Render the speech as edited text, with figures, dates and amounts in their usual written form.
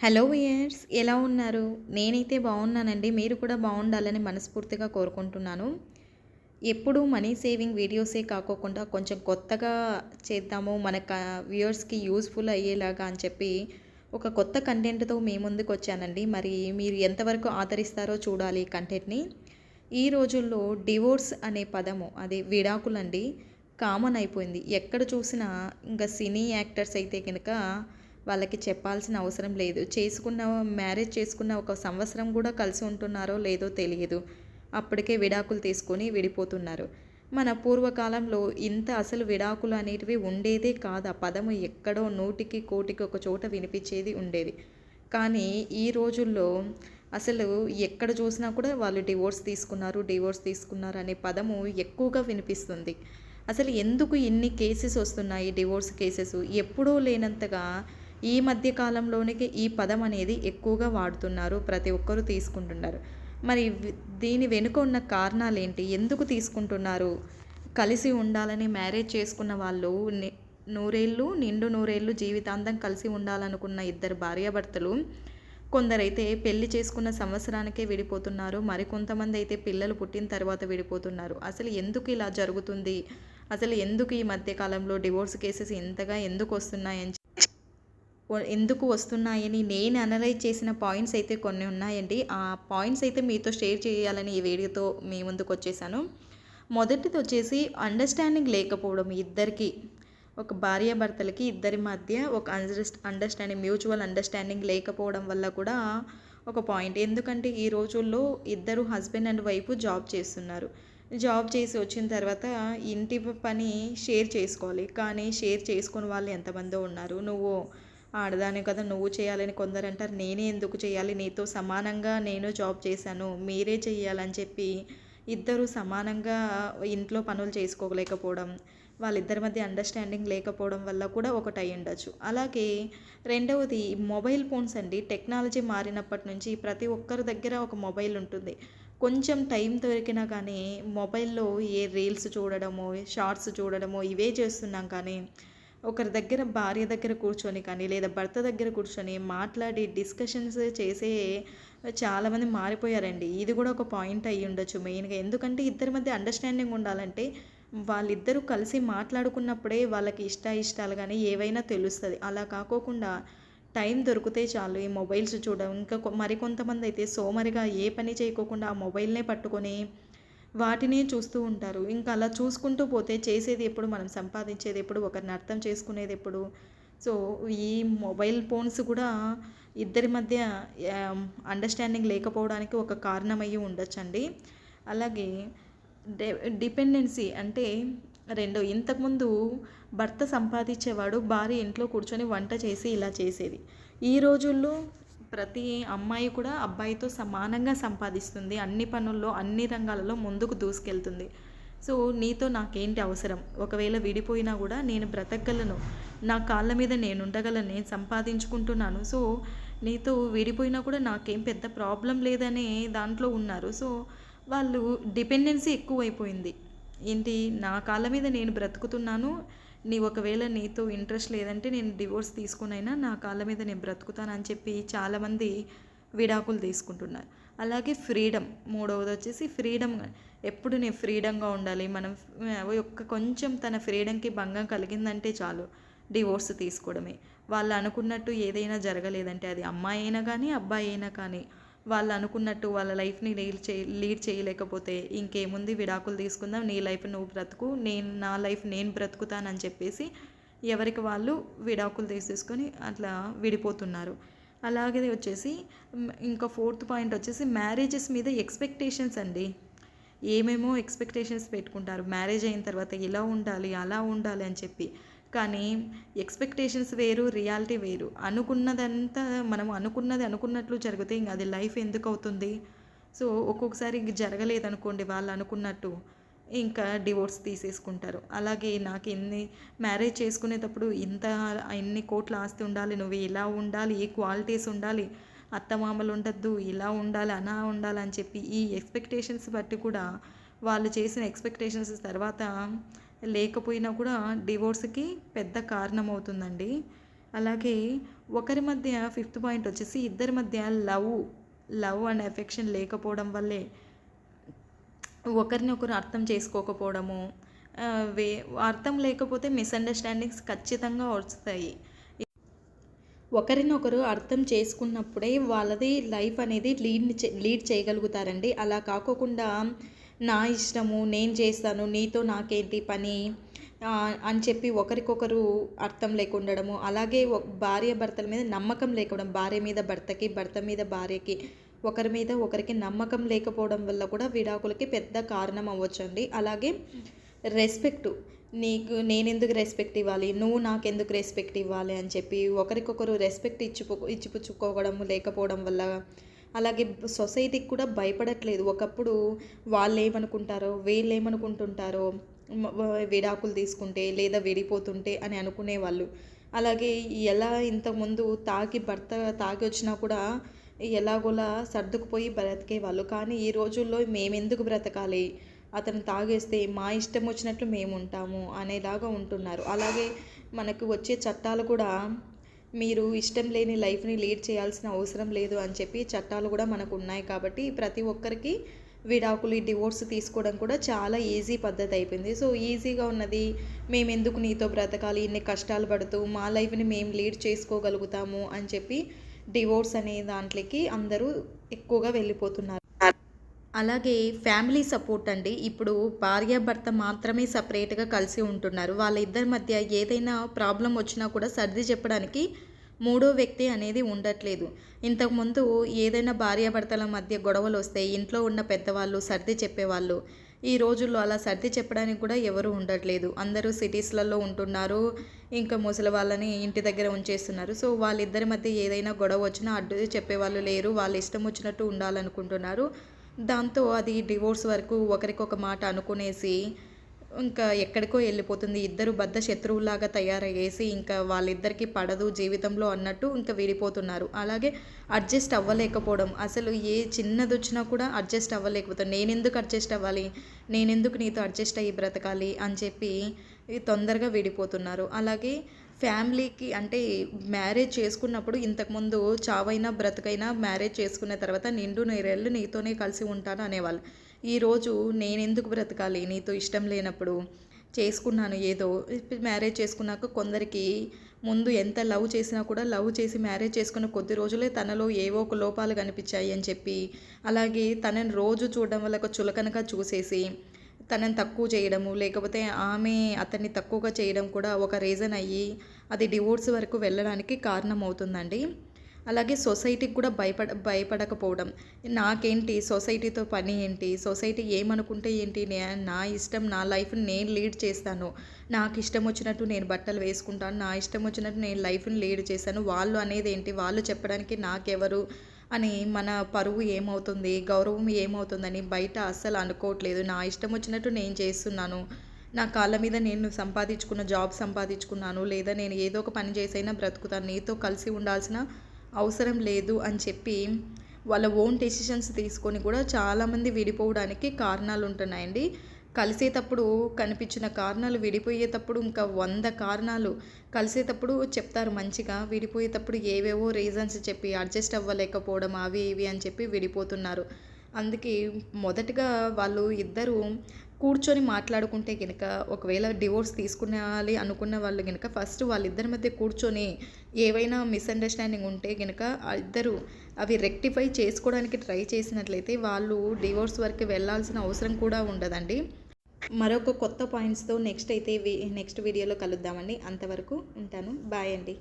Hello viewers, ఎలా ఉన్నారు? నేనైతే బాగున్నానండి. మీరు కూడా బాగుండాలని మనస్ఫూర్తిగా కోరుకుంటున్నాను. ఎప్పుడూ మనీ సేవింగ్ వీడియోసే కాకోకుండా కొంచెం కొత్తగా చేద్దాము, మన వ్యూయర్స్‌కి యూజ్‌ఫుల్ అయ్యేలాగా అని చెప్పి ఒక కొత్త కంటెంట్‌తో మీ ముందుకొచ్చానండి. మరి మీరు ఎంతవరకు ఆదరిస్తారో చూడాలి ఈ కంటెంట్‌ని. ఈ రోజుల్లో డివోర్స్ అనే పదము, అది విడాకులండి, కామన్ అయిపోయింది. ఎక్కడ చూసినా ఇంకా సినీ యాక్టర్స్ అయితే గనక వాళ్ళకి చెప్పాల్సిన అవసరం లేదు. మ్యారేజ్ చేసుకున్న ఒక సంవత్సరం కూడా కలిసి ఉంటున్నారో లేదో తెలియదు. అప్పటికే విడాకులు తీసుకొని విడిపోతున్నారు. మన పూర్వకాలంలో ఇంత అసలు విడాకులు అనేటివి ఉండేదే కాదు. ఆ పదము ఎక్కడో నూటికి కోటికి ఒక చోట వినిపించేది ఉండేది. కానీ ఈ రోజుల్లో అసలు ఎక్కడ చూసినా కూడా వాళ్ళు డివోర్స్ తీసుకున్నారు అనే పదము ఎక్కువగా వినిపిస్తుంది. అసలు ఎందుకు ఇన్ని కేసెస్ వస్తున్నాయి, డివోర్స్ కేసెస్? ఎప్పుడూ లేనంతగా ఈ మధ్య కాలంలోనికి ఈ పదం అనేది ఎక్కువగా వాడుతున్నారు. ప్రతి ఒక్కరూ తీసుకుంటున్నారు. మరి దీని వెనుక ఉన్న కారణాలేంటి? ఎందుకు తీసుకుంటున్నారు? కలిసి ఉండాలని మ్యారేజ్ చేసుకున్న వాళ్ళు నూరేళ్ళు, నిండు నూరేళ్ళు జీవితాంతం కలిసి ఉండాలనుకున్న ఇద్దరు భార్యాభర్తలు కొందరైతే పెళ్లి చేసుకున్న సంవత్సరానికే విడిపోతున్నారు. మరికొంతమంది అయితే పిల్లలు పుట్టిన తర్వాత విడిపోతున్నారు. అసలు ఎందుకు ఇలా జరుగుతుంది? అసలు ఎందుకు ఈ మధ్య కాలంలో డివోర్స్ కేసెస్ ఇంతగా ఎందుకు వస్తున్నాయని ఎందుకు వస్తున్నాయని నేను అనలైజ్ చేసిన పాయింట్స్ అయితే కొన్ని ఉన్నాయండి. ఆ పాయింట్స్ అయితే మీతో షేర్ చేయాలని ఈ వీడియోతో మీ ముందుకు వచ్చేసాను. మొదటిది వచ్చేసి అండర్స్టాండింగ్ లేకపోవడం ఇద్దరికి. ఒక భార్యాభర్తలకి ఇద్దరి మధ్య ఒక మ్యూచువల్ అండర్స్టాండింగ్ లేకపోవడం వల్ల కూడా ఒక పాయింట్. ఎందుకంటే ఈ రోజుల్లో ఇద్దరు హస్బెండ్ అండ్ వైఫ్ జాబ్ చేస్తున్నారు. జాబ్ చేసి వచ్చిన తర్వాత ఇంటి పని షేర్ చేసుకోవాలి. కానీ షేర్ చేసుకుని వాళ్ళు ఎంతమందో ఉన్నారు. నువ్వు ఆడదాని కదా, నువ్వు చేయాలని కొందరు అంటారు. నేనే ఎందుకు చేయాలి, నీతో సమానంగా నేను జాబ్ చేశాను, మీరే చెయ్యాలని చెప్పి ఇద్దరు సమానంగా ఇంట్లో పనులు చేసుకోలేకపోవడం, వాళ్ళిద్దరి మధ్య అండర్స్టాండింగ్ లేకపోవడం వల్ల కూడా ఒకటి అయి ఉండొచ్చు. అలాగే రెండవది మొబైల్ ఫోన్స్ అండి. టెక్నాలజీ మారినప్పటి నుంచి ప్రతి ఒక్కరి దగ్గర ఒక మొబైల్ ఉంటుంది. కొంచెం టైం దొరికినా కానీ మొబైల్లో ఏ రీల్స్ చూడడమో, షార్ట్స్ చూడడమో ఇవే చేస్తున్నాం. కానీ ఒకరి దగ్గర, భార్య దగ్గర కూర్చొని కానీ లేదా భర్త దగ్గర కూర్చొని మాట్లాడి డిస్కషన్స్ చేసే చాలామంది మారిపోయారండి. ఇది కూడా ఒక పాయింట్ అయ్యి ఉండొచ్చు మెయిన్గా. ఎందుకంటే ఇద్దరి మధ్య అండర్స్టాండింగ్ ఉండాలంటే వాళ్ళిద్దరూ కలిసి మాట్లాడుకున్నప్పుడే వాళ్ళకి ఇష్టాలు కానీ ఏవైనా తెలుస్తుంది. అలా కాకోకుండా టైం దొరికితే చాలు ఈ మొబైల్స్ చూడడం. ఇంకా మరికొంతమంది అయితే సోమరిగా ఏ పని చేయకోకుండా ఆ మొబైల్నే పట్టుకొని వాటినే చూస్తూ ఉంటారు. ఇంకా అలా చూసుకుంటూ పోతే చేసేది ఎప్పుడు, మనం సంపాదించేది ఎప్పుడు, ఒకరిని అర్థం చేసుకునేది ఎప్పుడు? సో ఈ మొబైల్ ఫోన్స్ కూడా ఇద్దరి మధ్య అండర్స్టాండింగ్ లేకపోవడానికి ఒక కారణమయ్యి ఉండొచ్చండి. అలాగే డిపెండెన్సీ అంటే ఇంతకుముందు భర్త సంపాదించేవాడు, భార్య ఇంట్లో కూర్చొని వంట చేసి ఇలా చేసేది. ఈ రోజుల్లో ప్రతి అమ్మాయి కూడా అబ్బాయితో సమానంగా సంపాదిస్తుంది. అన్ని పనుల్లో, అన్ని రంగాలలో ముందుకు దూసుకెళ్తుంది. సో నీతో నాకేంటి అవసరం? ఒకవేళ విడిపోయినా కూడా నేను బ్రతకగలను, నా కాళ్ళ మీద నేను ఉండగలను, నేను సంపాదించుకుంటున్నాను. సో నీతో విడిపోయినా కూడా నాకేం పెద్ద ప్రాబ్లం లేదనే దాంట్లో ఉన్నారు. సో వాళ్ళు డిపెండెన్సీ ఎక్కువైపోయింది. ఏంటి, నా కాళ్ళ మీద నేను బ్రతుకుతున్నాను, ఒకవేళ నీతో ఇంట్రెస్ట్ లేదంటే నేను డివోర్స్ తీసుకునైనా నా కాళ్ళ మీద నేను బ్రతుకుతానని చెప్పి చాలామంది విడాకులు తీసుకుంటున్నారు. అలాగే ఫ్రీడమ్, మూడవది వచ్చేసి ఫ్రీడమ్. ఎప్పుడు నేను ఫ్రీడంగా ఉండాలి, మనం కొంచెం తన ఫ్రీడమ్కి భంగం కలిగిందంటే చాలు డివోర్స్ తీసుకోవడమే. వాళ్ళు అనుకున్నట్టు ఏదైనా జరగలేదంటే, అది అమ్మాయి అయినా కానీ అబ్బాయి అయినా కానీ, వాళ్ళు అనుకున్నట్టు వాళ్ళ లైఫ్ని లీడ్ చేయలేకపోతే ఇంకేముంది, విడాకులు తీసుకుందాం, నీ లైఫ్ నువ్వు బ్రతుకు, నా లైఫ్ నేను బ్రతుకుతానని చెప్పేసి ఎవరికి వాళ్ళు విడాకులు తీసేసుకొని అట్లా విడిపోతున్నారు. అలాగే వచ్చేసి ఇంకా ఫోర్త్ పాయింట్ వచ్చేసి మ్యారేజెస్ మీద ఎక్స్పెక్టేషన్స్ అండి. ఏమేమో ఎక్స్పెక్టేషన్స్ పెట్టుకుంటారు మ్యారేజ్ అయిన తర్వాత, ఇలా ఉండాలి అలా ఉండాలి అని చెప్పి. కానీ ఎక్స్పెక్టేషన్స్ వేరు, రియాలిటీ వేరు. మనం అనుకున్నది అనుకున్నట్లు జరిగితే ఇంక అది లైఫ్ ఎందుకు అవుతుంది? సో ఒక్కొక్కసారి ఇంక జరగలేదనుకోండి వాళ్ళు అనుకున్నట్టు, ఇంకా డివోర్స్ తీసేసుకుంటారు. అలాగే నాకు మ్యారేజ్ చేసుకునేటప్పుడు ఇన్ని కోట్ల ఆస్తి ఉండాలి, నువ్వు ఇలా ఉండాలి, ఈ క్వాలిటీస్ ఉండాలి, అత్తమామలు ఉండద్దు, ఇలా ఉండాలి అలా ఉండాలి అని చెప్పి ఈ ఎక్స్పెక్టేషన్స్ బట్టి కూడా వాళ్ళు చేసిన ఎక్స్పెక్టేషన్స్ తర్వాత లేకపోయినా కూడా డివోర్స్కి పెద్ద కారణమవుతుందండి. అలాగే ఒకరి మధ్య ఫిఫ్త్ పాయింట్ వచ్చేసి ఇద్దరి మధ్య లవ్ అండ్ ఎఫెక్షన్ లేకపోవడం వల్లే ఒకరినొకరు అర్థం చేసుకోకపోవడము. ఆ, వే అర్థం లేకపోతే మిస్అండర్స్టాండింగ్స్ ఖచ్చితంగా వస్తాయి. ఒకరినొకరు అర్థం చేసుకున్నప్పుడే వాళ్ళది లైఫ్ అనేది లీడ్ చేయగలుగుతారండి. అలా కాకోకుండా నా ఇష్టము నేను చేస్తాను, నీతో నాకేంటి పని అని చెప్పి ఒకరికొకరు అర్థం లేకుండడము. అలాగే భార్య భర్తల మీద నమ్మకం లేకపోవడం, భార్య మీద భర్తకి, భర్త మీద భార్యకి, ఒకరి మీద ఒకరికి నమ్మకం లేకపోవడం వల్ల కూడా విడాకులకి పెద్ద కారణం అవ్వచ్చండి. అలాగే రెస్పెక్టు, నేనెందుకు రెస్పెక్ట్ ఇవ్వాలి, నువ్వు నాకెందుకు రెస్పెక్ట్ ఇవ్వాలి అని చెప్పి ఒకరికొకరు రెస్పెక్ట్ ఇచ్చిపుచ్చుకోవడం లేకపోవడం వల్ల, అలాగే సొసైటీకి కూడా భయపడట్లేదు. ఒకప్పుడు వాళ్ళు ఏమనుకుంటారో వీళ్ళు ఏమనుకుంటుంటారో విడాకులు తీసుకుంటే లేదా విడిపోతుంటే అని అనుకునేవాళ్ళు. అలాగే ఎలా ఇంతకుముందు భర్త తాగి వచ్చినా కూడా ఎలాగోలా సర్దుకుపోయి బ్రతికేవాళ్ళు. కానీ ఈ రోజుల్లో మేమెందుకు బ్రతకాలి, అతను తాగేస్తే మా ఇష్టం వచ్చినట్లు మేము ఉంటాము అనేలాగా ఉంటున్నారు. అలాగే మనకు వచ్చే చట్టాలు కూడా మీరు ఇష్టం లేని లైఫ్ని లీడ్ చేయాల్సిన అవసరం లేదు అని చెప్పి చట్టాలు కూడా మనకు ఉన్నాయి. కాబట్టి ప్రతి ఒక్కరికి విడాకులు, డివోర్స్ తీసుకోవడం కూడా చాలా ఈజీ పద్ధతి అయిపోయింది. సో ఈజీగా ఉన్నది, మేము ఎందుకు నీతో బ్రతకాలి, ఇన్ని కష్టాలు పడుతూ మా లైఫ్ని మేము లీడ్ చేసుకోగలుగుతాము అని చెప్పి డివోర్స్ అనే దాంట్లోకి అందరూ ఎక్కువగా వెళ్ళిపోతున్నారు. అలాగే ఫ్యామిలీ సపోర్ట్ అండి. ఇప్పుడు భార్యాభర్త మాత్రమే సపరేట్గా కలిసి ఉంటున్నారు. వాళ్ళ ఇద్దరి మధ్య ఏదైనా ప్రాబ్లం వచ్చినా కూడా సర్ది చెప్పడానికి మూడో వ్యక్తి అనేది ఉండట్లేదు. ఇంతకుముందు ఏదైనా భార్యాభర్తల మధ్య గొడవలు వస్తే ఇంట్లో ఉన్న పెద్దవాళ్ళు సర్ది చెప్పేవాళ్ళు. ఈ రోజుల్లో అలా సర్ది చెప్పడానికి కూడా ఎవరు ఉండట్లేదు. అందరూ సిటీస్లలో ఉంటున్నారు. ఇంకా ముసలి వాళ్ళని ఇంటి దగ్గర ఉంచేస్తున్నారు. సో వాళ్ళిద్దరి మధ్య ఏదైనా గొడవ వచ్చినా అడ్డు చెప్పేవాళ్ళు లేరు. వాళ్ళ ఇష్టం వచ్చినట్టు ఉండాలనుకుంటున్నారు. దాంతో అది డివోర్స్ వరకు ఒకరికొక మాట అనుకునేసి ఇంకా ఎక్కడికో వెళ్ళిపోతుంది. ఇద్దరు బద్ధ శత్రువులాగా తయారయ్యేసి ఇంకా వాళ్ళిద్దరికీ పడదు జీవితంలో అన్నట్టు ఇంకా విడిపోతున్నారు. అలాగే అడ్జస్ట్ అవ్వలేకపోవడం, అసలు ఏ చిన్నది వచ్చినా కూడా అడ్జస్ట్ అవ్వలేకపోతాం. నేనెందుకు అడ్జస్ట్ అవ్వాలి, నేనెందుకు నీతో అడ్జస్ట్ అయ్యి బ్రతకాలి అని చెప్పి తొందరగా విడిపోతున్నారు. అలాగే ఫ్యామిలీకి అంటే మ్యారేజ్ చేసుకున్నప్పుడు ఇంతకుముందు చావైనా బ్రతుకైనా మ్యారేజ్ చేసుకున్న తర్వాత నిండు నూరేళ్ళు నీతోనే కలిసి ఉంటాను అనేవాళ్ళు. ఈరోజు నేనెందుకు బ్రతకాలి నీతో ఇష్టం లేనప్పుడు, చేసుకున్నాను ఏదో. మ్యారేజ్ చేసుకున్నాక కొందరికి ముందు ఎంత లవ్ చేసినా కూడా లవ్ చేసి మ్యారేజ్ చేసుకున్న కొద్ది రోజులే తనలో ఏవో ఒక లోపాలు కనిపించాయి అని చెప్పి, అలాగే తనని రోజు చూడడం వల్ల ఒక చులకనగా చూసేసి తనని తక్కువ చేయడము, లేకపోతే ఆమె అతన్ని తక్కువగా చేయడం కూడా ఒక రీజన్ అయ్యి అది డివోర్స్ వరకు వెళ్ళడానికి కారణం అవుతుందండి. అలాగే సొసైటీకి కూడా భయపడకపోవడం. నాకేంటి సొసైటీతో పని ఏంటి, సొసైటీ ఏమనుకుంటే ఏంటి, నా ఇష్టం, నా లైఫ్ని నేను లీడ్ చేస్తాను, నాకు ఇష్టం వచ్చినట్టు నేను బట్టలు వేసుకుంటాను, నా ఇష్టం వచ్చినట్టు నేను లైఫ్ని లీడ్ చేశాను, వాళ్ళు అనేది ఏంటి, వాళ్ళు చెప్పడానికి నాకెవరు అని మన పరువు ఏమవుతుంది, గౌరవం ఏమవుతుందని బయట అస్సలు అనుకోవట్లేదు. నా ఇష్టం వచ్చినట్టు నేను చేస్తున్నాను, నా కాళ్ళ మీద నేను జాబ్ సంపాదించుకున్నాను, లేదా నేను ఏదో ఒక పని చేసైనా బ్రతుకుతాను, నీతో కలిసి ఉండాల్సిన అవసరం లేదు అని చెప్పి వాళ్ళ ఓన్ డెసిషన్స్ తీసుకొని కూడా చాలామంది విడిపోవడానికి కారణాలు ఉంటున్నాయండి. కలిసేటప్పుడు కనిపించిన కారణాలు విడిపోయేటప్పుడు ఇంకా 100 కారణాలు. కలిసేటప్పుడు చెప్తారు మంచిగా, విడిపోయేటప్పుడు ఏవేవో రీజన్స్ చెప్పి అడ్జస్ట్ అవ్వలేకపోవడం అవి ఇవి అని చెప్పి విడిపోతున్నారు. అందుకే మొదటగా వాళ్ళు ఇద్దరు కూర్చొని మాట్లాడుకుంటే కనుక, ఒకవేళ డివోర్స్ తీసుకునేవాలి అనుకున్న వాళ్ళు కనుక ఫస్ట్ వాళ్ళిద్దరి మధ్య కూర్చొని ఏవైనా మిస్అండర్స్టాండింగ్ ఉంటే కనుక ఇద్దరు అవి రెక్టిఫై చేసుకోవడానికి ట్రై చేసినట్లయితే వాళ్ళు డివోర్స్ వరకు వెళ్ళాల్సిన అవసరం కూడా ఉండదండి. మరొక కొత్త పాయింట్స్తో నెక్స్ట్ వీడియోలో కలుద్దామండి. అంతవరకు ఉంటాను. బాయ్ అండి.